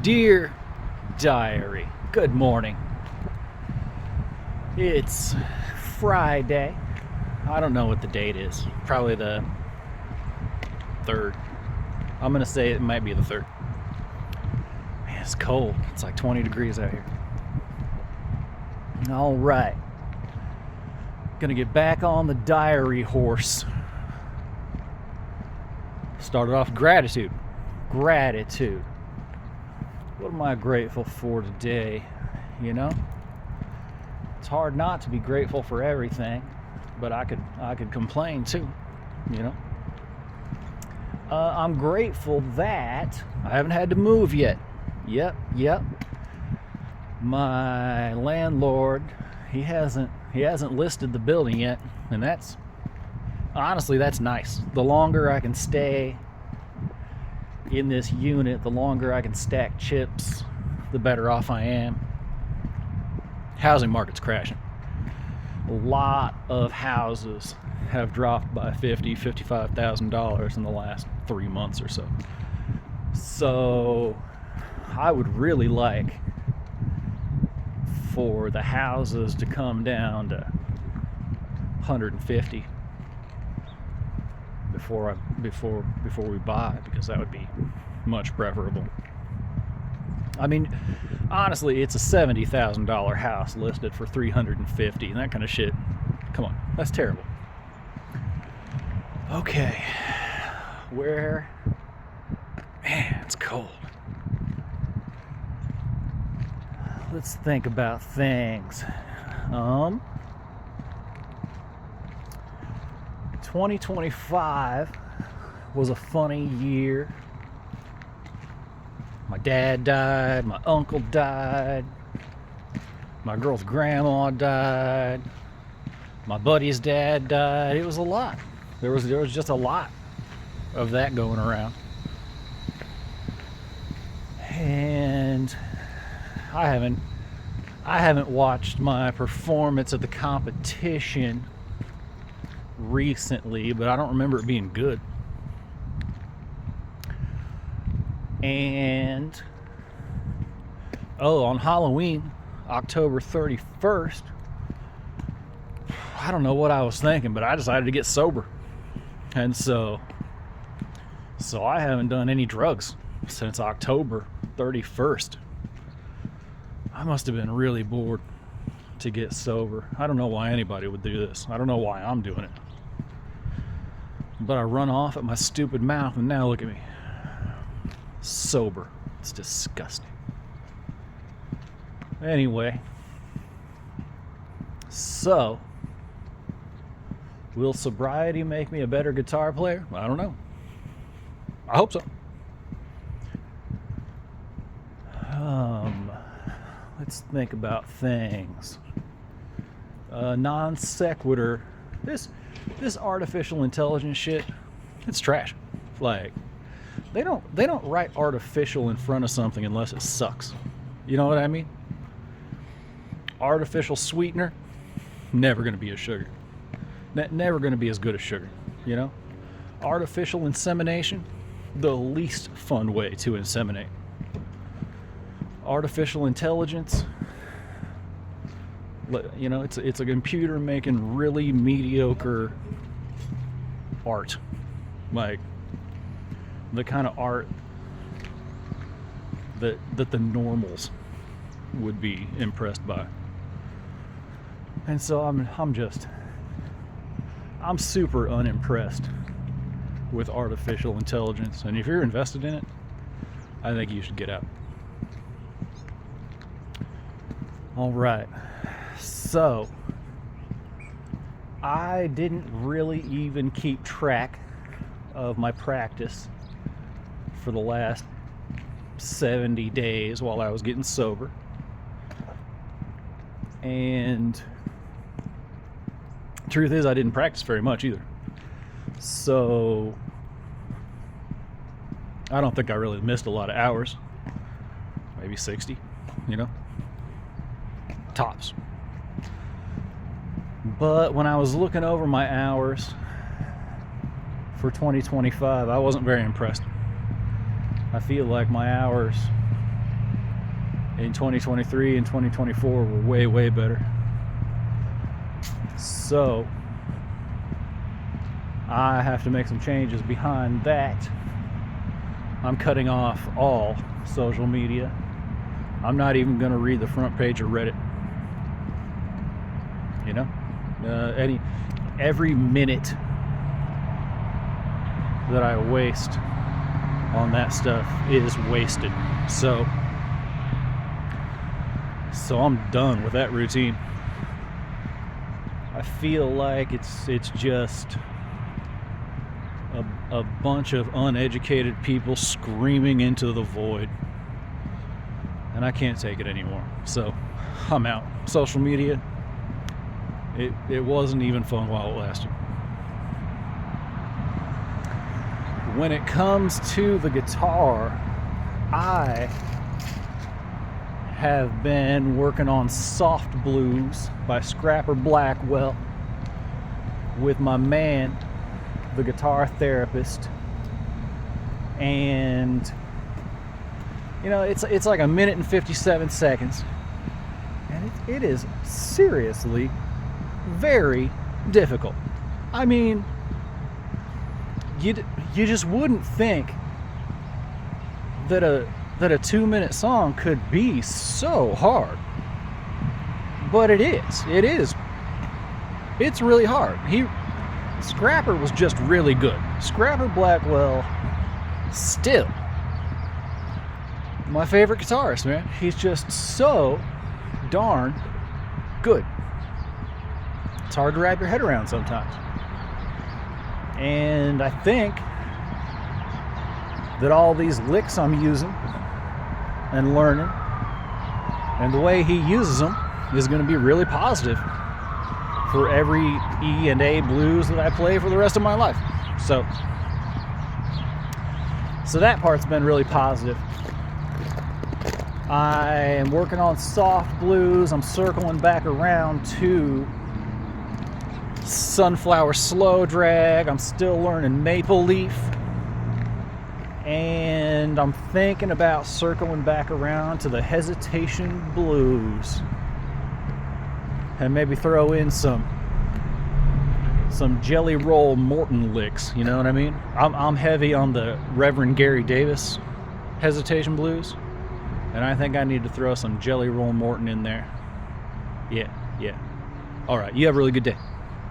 Dear Diary, good morning. It's Friday. I don't know what the date is. Probably the 3rd. I'm going to say it might be the 3rd. Man, it's cold. It's like 20 degrees out here. All right. Gonna get back on the diary horse. Started off gratitude. Gratitude. What am I grateful for today? You know? It's hard not to be grateful for everything, but I could complain too, you know? I'm grateful that I haven't had to move yet. Yep. My landlord, he hasn't listed the building yet, and that's nice. The longer I can stay in this unit, the longer I can stack chips, the better off I am. Housing market's crashing. A lot of houses have dropped by $50,000-$55,000 in the last 3 months or so. So I would really like for the houses to come down to 150 before we buy, because that would be much preferable. I mean, honestly, it's a $70,000 house listed for $350, and that kind of shit. Come on, that's terrible. Okay, man, it's cold. Let's think about things. 2025 was a funny year. My dad died, my uncle died, my girl's grandma died, my buddy's dad died. It was a lot. There was just a lot of that going around. And I haven't watched my performance at the competition recently, but I don't remember it being good. And on Halloween, October 31st, I don't know what I was thinking, but I decided to get sober. And so I haven't done any drugs since October 31st. I must have been really bored to get sober. I don't know why anybody would do this. I don't know why I'm doing it. But I run off at my stupid mouth, and now look at me. Sober. It's disgusting. Anyway, so will sobriety make me a better guitar player? I don't know. I hope so. Let's think about things. Non sequitur. This artificial intelligence shit, it's trash. Like, they don't write artificial in front of something unless it sucks. You know what I mean? Artificial sweetener, never going to be as sugar. Never going to be as good as sugar, you know? Artificial insemination, the least fun way to inseminate. Artificial intelligence, you know, it's a computer making really mediocre art. Like, the kind of art that the normals would be impressed by. And so I'm super unimpressed with artificial intelligence, and if you're invested in it, I think you should get out. All right, so I didn't really even keep track of my practice for the last 70 days while I was getting sober. And truth is, I didn't practice very much either. So I don't think I really missed a lot of hours. Maybe 60, you know? Tops. But when I was looking over my hours for 2025, I wasn't very impressed. I feel like my hours in 2023 and 2024 were way, way better. So I have to make some changes behind that. I'm cutting off all social media. I'm not even going to read the front page of Reddit. You know, every minute that I waste on that stuff is wasted. So I'm done with that routine. I feel like it's just a bunch of uneducated people screaming into the void, and I can't take it anymore. So I'm out. Social media, it wasn't even fun while it lasted. When it comes to the guitar, I have been working on Soft Blues by Scrapper Blackwell with my man, the guitar therapist. And you know, it's like a minute and 57 seconds, and it is seriously very difficult. I mean, you just wouldn't think that a 2-minute song could be so hard, but it is. It's really hard. Scrapper was just really good. Scrapper Blackwell, still my favorite guitarist, man. He's just so darn good. It's hard to wrap your head around sometimes. And I think that all these licks I'm using and learning and the way he uses them is going to be really positive for every E and A blues that I play for the rest of my life. So that part's been really positive. I am working on Soft Blues. I'm circling back around to Sunflower Slow Drag. I'm still learning Maple Leaf. And I'm thinking about circling back around to the Hesitation Blues. And maybe throw in some Jelly Roll Morton licks, you know what I mean? I'm heavy on the Reverend Gary Davis Hesitation Blues. And I think I need to throw some Jelly Roll Morton in there. Yeah. All right, you have a really good day.